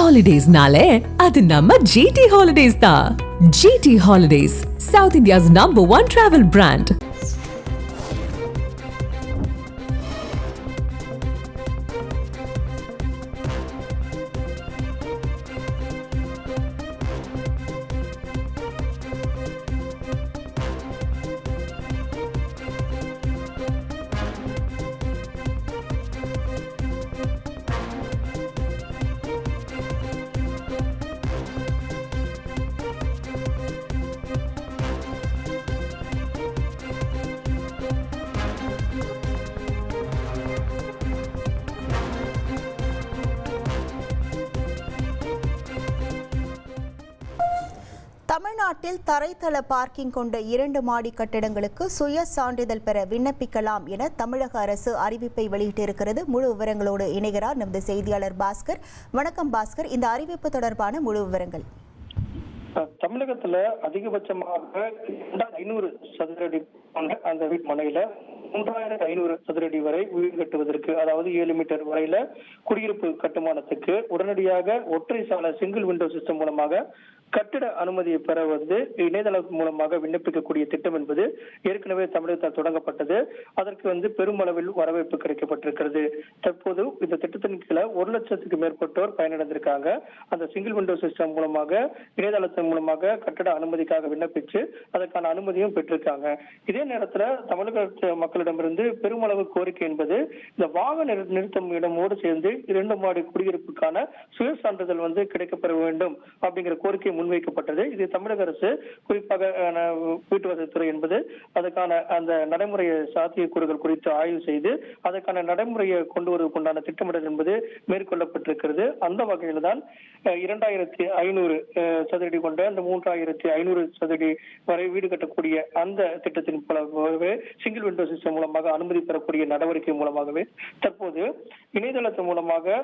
Holidays-nale, அது நம்ம GT Holidays தான். GT Holidays, South India's #1 travel brand. தமிழ்நாட்டில் தரைத்தள பார்க்கிங் கொண்ட 2 மாடி கட்டிடங்களுக்கு சுய சான்றிதழ் பெற விண்ணப்பிக்கலாம் என தமிழக அரசு அறிவிப்பை வெளியிட்டிருக்கிறது. முழு விவரங்களோடு இணைகிறார் நமது செய்தியாளர் பாஸ்கர். வணக்கம் பாஸ்கர், இந்த அறிவிப்பு தொடர்பான முழு விவரங்கள். தமிழகத்துல அதிகபட்சமாக 2500 சதுர அடி அந்த வீட்டு மனையில 3500 சதுர அடி வரை வீடு கட்டுவதற்கு, அதாவது 7 மீட்டர் வரையில குடியிருப்பு கட்டுமானத்துக்கு உடனடியாக ஒற்றை சாலை சிங்கிள் விண்டோ சிஸ்டம் மூலமாக கட்டிட அனுமதியை பெற இணையதளம் மூலமாக விண்ணப்பிக்கக்கூடிய திட்டம் என்பது ஏற்கனவே தமிழகத்தால் தொடங்கப்பட்டது. அதற்கு பெருமளவில் வரவேற்பு கிடைக்கப்பட்டிருக்கிறது. தற்போது இந்த திட்டத்தின் கீழே 1 லட்சத்துக்கு மேற்பட்டோர் பயனடைந்திருக்காங்க. அந்த சிங்கிள் விண்டோ சிஸ்டம் மூலமாக இணையதளத்தின் மூலமாக கட்டிட அனுமதிக்காக விண்ணப்பிச்சு அதற்கான அனுமதியும் பெற்றிருக்காங்க. இதே நேரத்துல தமிழக மக்களிடமிருந்து பெருமளவு கோரிக்கை என்பது இந்த வாகன நிறுத்தம் இடமோடு சேர்ந்து 2 மாடி குடியிருப்புக்கான சுய சான்றிதழ் கிடைக்கப்பெற வேண்டும் அப்படிங்கிற கோரிக்கை முன்வைக்கப்பட்டது. இது தமிழக அரசு குறிப்பாக வீட்டு வசதித்துறை என்பது அதற்கான அந்த நடைமுறை சாத்தியக்கூறுகள் குறித்து ஆய்வு செய்து அதற்கான நடைமுறையை கொண்டு வருவதற்குண்டான திட்டமிடல் என்பது மேற்கொள்ளப்பட்டிருக்கிறது. அந்த வகையில் தான் 2500 சதுரடி கொண்ட அந்த 3500 சதுரடி வரை வீடு கட்டக்கூடிய அந்த திட்டத்தின் மூலமாகவே சிங்கிள் விண்டோ சிஸ்டம் மூலமாக அனுமதி பெறக்கூடிய நடவடிக்கை மூலமாகவே தற்போது இணையதளத்தின் மூலமாக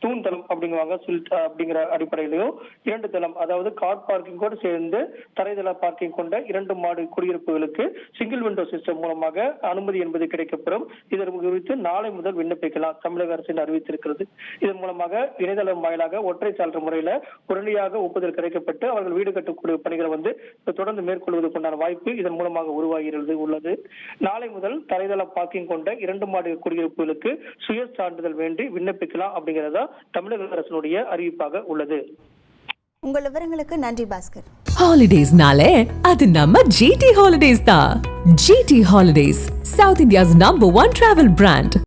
தூண் தளம் அப்படிங்கிற அடிப்படையிலையும் 2 தளம், அதாவது கார் பார்க்கிங்கோடு சேர்ந்து தரைதள பார்க்கிங் கொண்ட 2 மாடி குடியிருப்புகளுக்கு சிங்கிள் விண்டோ சிஸ்டம் மூலமாக அனுமதி என்பது கிடைக்கப்பெறும். இதற்கு குறித்து நாளை முதல் விண்ணப்பிக்கலாம் தமிழக அரசு அறிவித்திருக்கிறது. இதன் மூலமாக இணையதளம் வாயிலாக ஒற்றை சான்று முறையில உடனடியாக ஒப்புதல் கிடைக்கப்பட்டு அவர்கள் வீடு கட்டக்கூடிய பணிகளை தொடர்ந்து மேற்கொள்வதற்குண்டான வாய்ப்பு இதன் மூலமாக உருவாகிறது உள்ளது. நாளை முதல் தரைதள பார்க்கிங் கொண்ட 2 மாடி குடியிருப்புகளுக்கு சுய சான்றிதழ் வேண்டி விண்ணப்பிக்கலாம் அப்படிங்கிறதா தமிழக அரசினுடைய அறிவிப்பாக உள்ளது. உங்கள் விவரங்களுக்கு நன்றி பாஸ்கர். Holidays-nale, அது நம்ம GT Holidays தான். GT Holidays, South India's #1 travel brand.